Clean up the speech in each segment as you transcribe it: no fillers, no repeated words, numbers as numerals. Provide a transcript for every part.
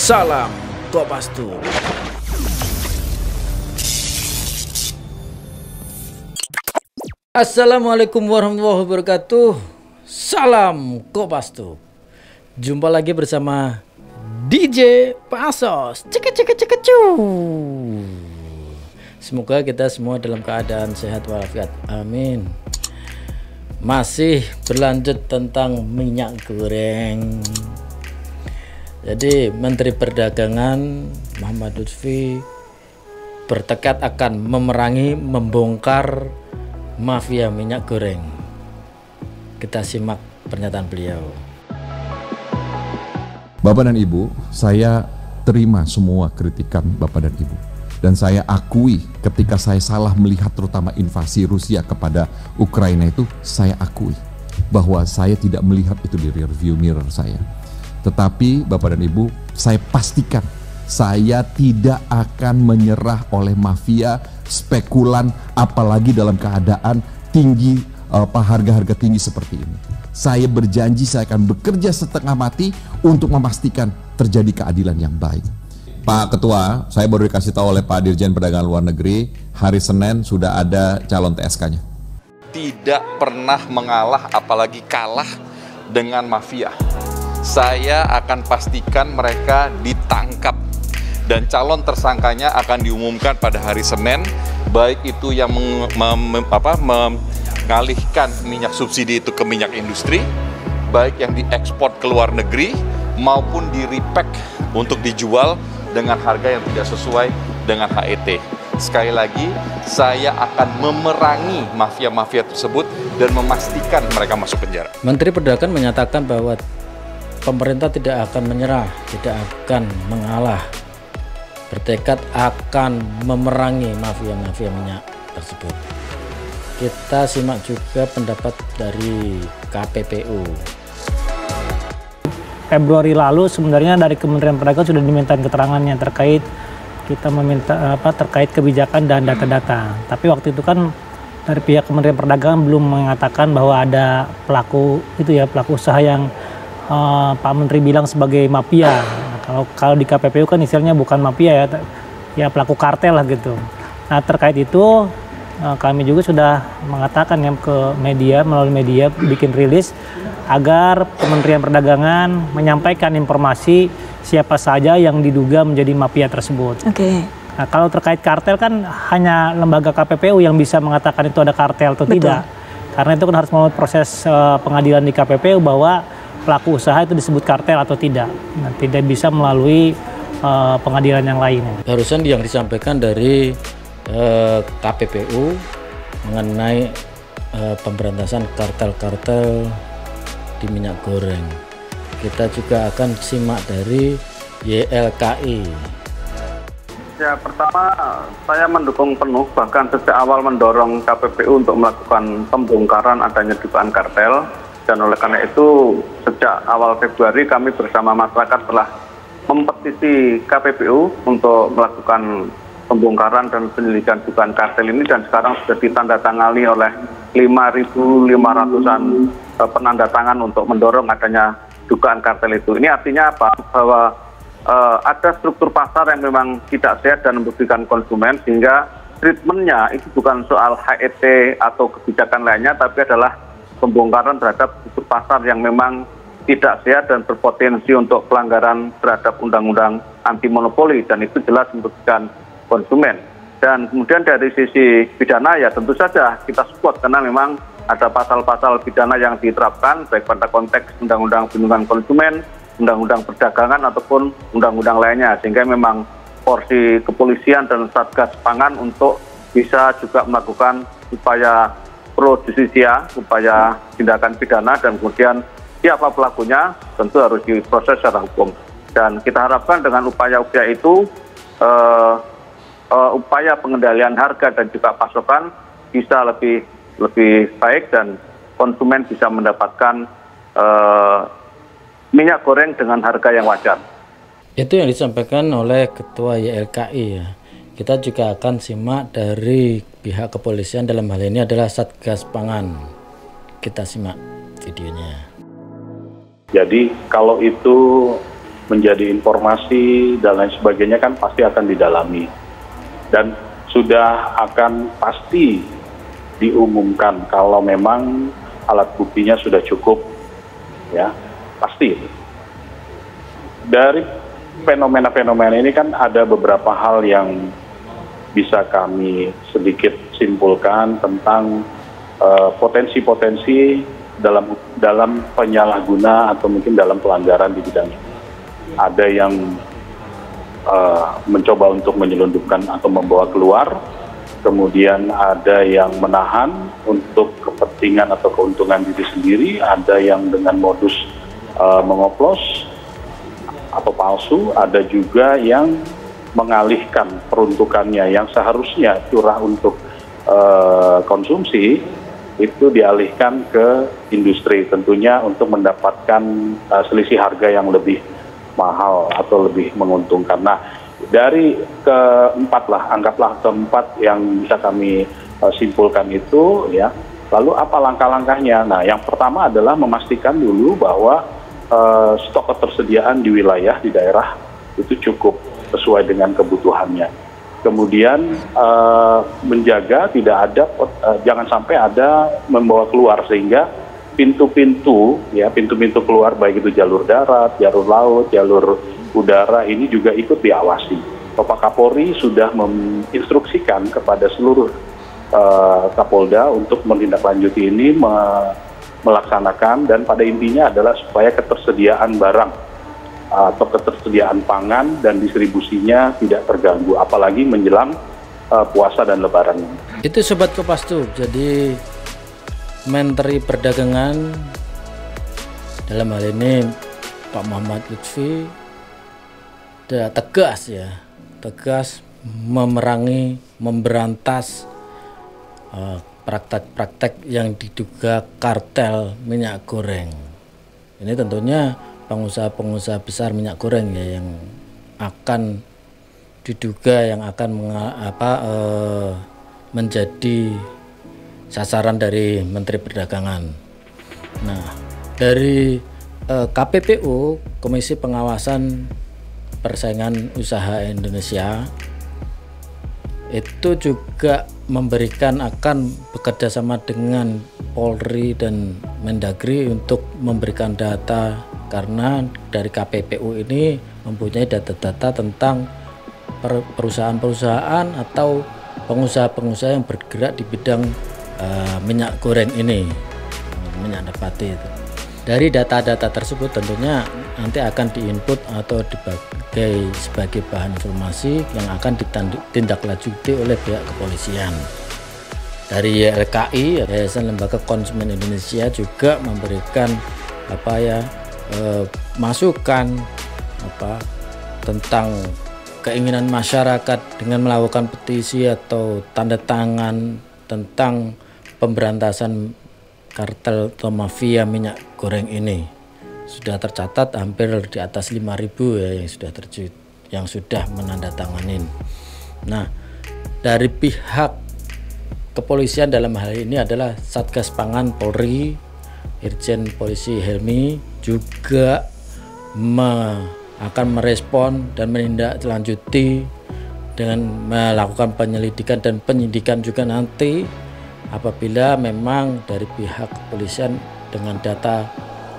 Salam Kopastus. Assalamualaikum warahmatullahi wabarakatuh. Salam Kopastus. Jumpa lagi bersama DJ Pasos. Semoga kita semua dalam keadaan sehat walafiat. Amin. Masih berlanjut tentang minyak goreng. Jadi Menteri Perdagangan Muhammad Lutfi bertekad akan memerangi, membongkar mafia minyak goreng. Kita simak pernyataan beliau. Bapak dan Ibu, saya terima semua kritikan Bapak dan Ibu. Dan saya akui ketika saya salah melihat terutama invasi Rusia kepada Ukraina itu, saya akui bahwa saya tidak melihat itu di rearview mirror saya. Tetapi Bapak dan Ibu, saya pastikan saya tidak akan menyerah oleh mafia, spekulan, apalagi dalam keadaan tinggi, harga-harga tinggi seperti ini. Saya berjanji saya akan bekerja setengah mati untuk memastikan terjadi keadilan yang baik. Pak Ketua, saya baru dikasih tahu oleh Pak Dirjen Perdagangan Luar Negeri, hari Senin sudah ada calon TSK-nya. Tidak pernah mengalah, apalagi kalah dengan mafia. Saya akan pastikan mereka ditangkap dan calon tersangkanya akan diumumkan pada hari Senin, baik itu yang mengalihkan minyak subsidi itu ke minyak industri, baik yang diekspor ke luar negeri maupun di repack untuk dijual dengan harga yang tidak sesuai dengan HET. Sekali lagi, saya akan memerangi mafia-mafia tersebut dan memastikan mereka masuk penjara. Menteri Perdagangan menyatakan bahwa pemerintah tidak akan menyerah, tidak akan mengalah, bertekad akan memerangi mafia-mafia minyak tersebut. Kita simak juga pendapat dari KPPU. Februari lalu sebenarnya dari Kementerian Perdagangan sudah diminta keterangannya terkait kita meminta terkait kebijakan dan data-data. Tapi waktu itu kan dari pihak Kementerian Perdagangan belum mengatakan bahwa ada pelaku usaha yang Pak Menteri bilang sebagai mafia. Nah, kalau di KPPU kan istilahnya bukan mafia ya pelaku kartel lah gitu. Nah terkait itu kami juga sudah mengatakan ya ke media, melalui media bikin rilis agar Kementerian Perdagangan menyampaikan informasi siapa saja yang diduga menjadi mafia tersebut. Oke. Nah, kalau terkait kartel kan hanya lembaga KPPU yang bisa mengatakan itu ada kartel atau tidak. Karena itu kan harus melalui proses pengadilan di KPPU bahwa pelaku usaha itu disebut kartel atau tidak. Nah, tidak bisa melalui pengadilan yang lain. Barusan yang disampaikan dari KPPU mengenai pemberantasan kartel-kartel di minyak goreng. Kita juga akan simak dari YLKI. Ya, pertama saya mendukung penuh, bahkan sejak awal mendorong KPPU untuk melakukan pembongkaran adanya dugaan kartel. Dan oleh karena itu sejak awal Februari kami bersama masyarakat telah mempetisi KPPU untuk melakukan pembongkaran dan penyelidikan dugaan kartel ini, dan sekarang sudah ditandatangani oleh 5.500-an penandatangan untuk mendorong adanya dugaan kartel itu. Ini artinya apa? Bahwa ada struktur pasar yang memang tidak sehat dan merugikan konsumen, sehingga treatmentnya itu bukan soal HET atau kebijakan lainnya, tapi adalah pembongkaran terhadap struktur pasar yang memang tidak sehat dan berpotensi untuk pelanggaran terhadap undang-undang anti monopoli, dan itu jelas merugikan konsumen. Dan kemudian dari sisi pidana ya tentu saja kita support, karena memang ada pasal-pasal pidana yang diterapkan baik pada konteks undang-undang perlindungan konsumen, undang-undang perdagangan ataupun undang-undang lainnya, sehingga memang porsi kepolisian dan Satgas Pangan untuk bisa juga melakukan upaya pro justisia, upaya tindakan pidana, dan kemudian siapa pelakunya tentu harus diproses secara hukum. Dan kita harapkan dengan upaya-upaya itu upaya pengendalian harga dan juga pasokan bisa lebih baik dan konsumen bisa mendapatkan minyak goreng dengan harga yang wajar. Itu yang disampaikan oleh Ketua YLKI ya. Kita juga akan simak dari pihak kepolisian, dalam hal ini adalah Satgas Pangan. Kita simak videonya. Jadi kalau itu menjadi informasi dan lain sebagainya kan pasti akan didalami. Dan sudah akan pasti diumumkan kalau memang alat buktinya sudah cukup, ya pasti. Dari fenomena-fenomena ini kan ada beberapa hal yang bisa kami sedikit simpulkan tentang potensi-potensi dalam penyalahguna atau mungkin dalam pelanggaran di bidang ini. Ada yang mencoba untuk menyelundupkan atau membawa keluar, kemudian ada yang menahan untuk kepentingan atau keuntungan diri sendiri, ada yang dengan modus mengoplos atau palsu, ada juga yang mengalihkan peruntukannya yang seharusnya curah untuk konsumsi itu dialihkan ke industri, tentunya untuk mendapatkan selisih harga yang lebih mahal atau lebih menguntungkan. Nah, dari keempat lah, anggaplah keempat yang bisa kami simpulkan itu, ya. Lalu apa langkah-langkahnya? Nah, yang pertama adalah memastikan dulu bahwa stok ketersediaan di wilayah, di daerah itu cukup sesuai dengan kebutuhannya. Kemudian menjaga tidak ada, jangan sampai ada membawa keluar, sehingga pintu-pintu keluar baik itu jalur darat, jalur laut, jalur udara ini juga ikut diawasi. Bapak Kapolri sudah menginstruksikan kepada seluruh Kapolda untuk menindaklanjuti ini, melaksanakan, dan pada intinya adalah supaya ketersediaan barang atau ketersediaan pangan dan distribusinya tidak terganggu, apalagi menjelang puasa dan lebaran. Itu Sobat Kompas Tub, jadi Menteri Perdagangan dalam hal ini Pak Muhammad Lutfi tegas memerangi, memberantas praktek-praktek yang diduga kartel minyak goreng. Ini tentunya pengusaha-pengusaha besar minyak goreng ya yang akan diduga yang akan menjadi sasaran dari Menteri Perdagangan. Nah, dari KPPU, Komisi Pengawasan Persaingan Usaha Indonesia, itu juga memberikan akan bekerja sama dengan Polri dan Mendagri untuk memberikan data, karena dari KPPU ini mempunyai data-data tentang perusahaan-perusahaan atau pengusaha-pengusaha yang bergerak di bidang minyak goreng ini, minyak nabati itu. Dari data-data tersebut tentunya nanti akan diinput atau dipakai sebagai bahan informasi yang akan ditindaklanjuti oleh pihak kepolisian. Dari YLKI, Yayasan Lembaga Konsumen Indonesia, juga memberikan masukan tentang keinginan masyarakat dengan melakukan petisi atau tanda tangan tentang pemberantasan kartel atau mafia minyak goreng ini. Sudah tercatat hampir di atas 5.000 ya yang sudah menandatanganin. Nah, dari pihak kepolisian dalam hal ini adalah Satgas Pangan Polri, Irjen Polisi Helmi juga akan merespon dan menindaklanjuti dengan melakukan penyelidikan dan penyidikan juga nanti apabila memang dari pihak kepolisian dengan data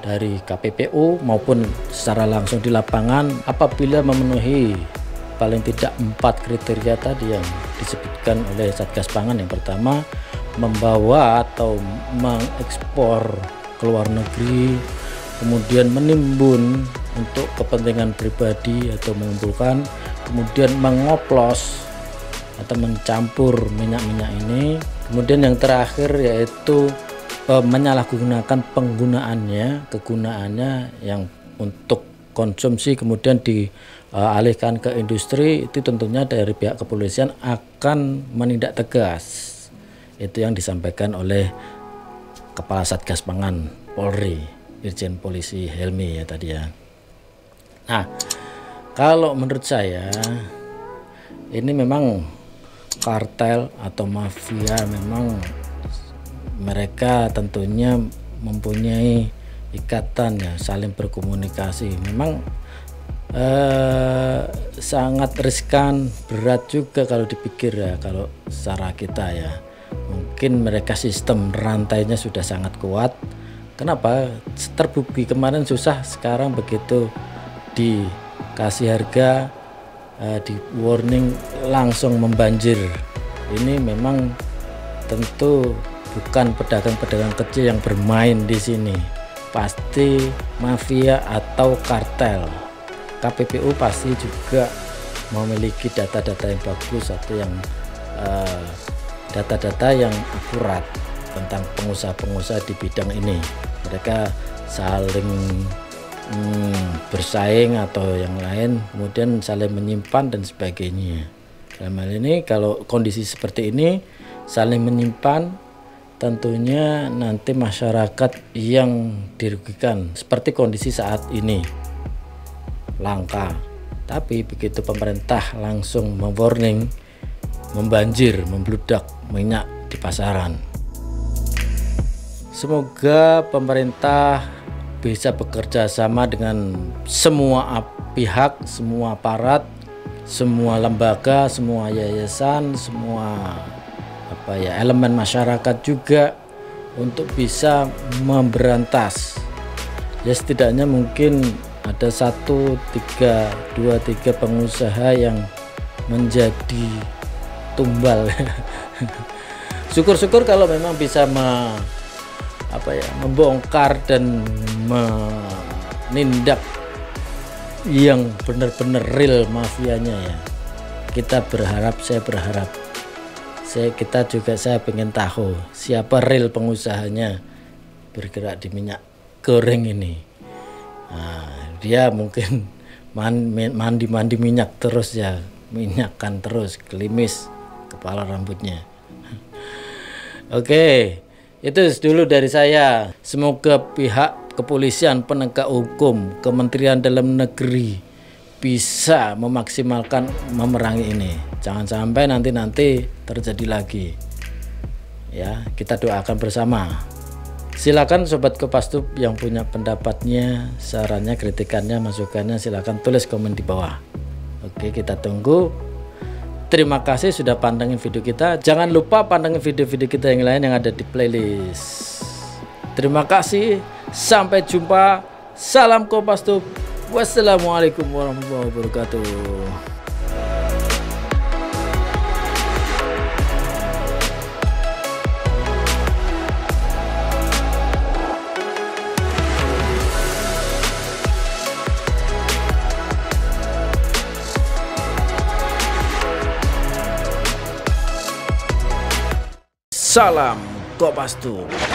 dari KPPU maupun secara langsung di lapangan apabila memenuhi paling tidak 4 kriteria tadi yang disebutkan oleh Satgas Pangan. Yang pertama, membawa atau mengekspor ke luar negeri, kemudian menimbun untuk kepentingan pribadi atau mengumpulkan, kemudian mengoplos atau mencampur minyak-minyak ini, kemudian yang terakhir yaitu menyalahgunakan kegunaannya yang untuk konsumsi kemudian dialihkan ke industri. Itu tentunya dari pihak kepolisian akan menindak tegas. Itu yang disampaikan oleh Kepala Satgas Pangan Polri, Irjen Polisi Helmi ya tadi ya. Nah, kalau menurut saya ini memang kartel atau mafia, memang mereka tentunya mempunyai ikatan ya, saling berkomunikasi. Memang sangat riskan, berat juga kalau dipikir ya, kalau secara kita ya. Mungkin mereka sistem rantainya sudah sangat kuat. Kenapa? Terbukti kemarin susah, sekarang begitu dikasih harga, di warning langsung membanjir. Ini memang tentu bukan pedagang-pedagang kecil yang bermain di sini, pasti mafia atau kartel. KPPU pasti juga memiliki data-data yang bagus atau yang data-data yang akurat tentang pengusaha-pengusaha di bidang ini. Mereka saling bersaing atau yang lain, kemudian saling menyimpan dan sebagainya. Dalam hal ini kalau kondisi seperti ini saling menyimpan, tentunya nanti masyarakat yang dirugikan seperti kondisi saat ini langka. Tapi begitu pemerintah langsung mewarning, membanjir, membludak minyak di pasaran. Semoga pemerintah bisa bekerja sama dengan semua pihak, semua aparat, semua lembaga, semua yayasan, semua elemen masyarakat juga untuk bisa memberantas. Ya setidaknya mungkin ada 2, 3 pengusaha yang menjadi tumbal. Syukur-syukur kalau memang bisa membongkar dan menindak yang benar-benar real mafianya ya. Saya berharap saya pengen tahu siapa real pengusahanya bergerak di minyak goreng ini. Dia mungkin mandi minyak terus ya, minyakkan terus, gelimis kepala rambutnya. Oke, itu dulu dari saya. Semoga pihak kepolisian, penegak hukum, Kementerian Dalam Negeri bisa memaksimalkan memerangi ini. Jangan sampai nanti terjadi lagi. Ya, kita doakan bersama. Silakan Sobat Kopassus yang punya pendapatnya, sarannya, kritikannya, masukannya, silakan tulis komen di bawah. Oke, kita tunggu. Terima kasih sudah pantengin video kita. Jangan lupa pantengin video-video kita yang lain yang ada di playlist. Terima kasih. Sampai jumpa. Salam Kopassus. Wassalamualaikum warahmatullahi wabarakatuh. Salam Kopassus.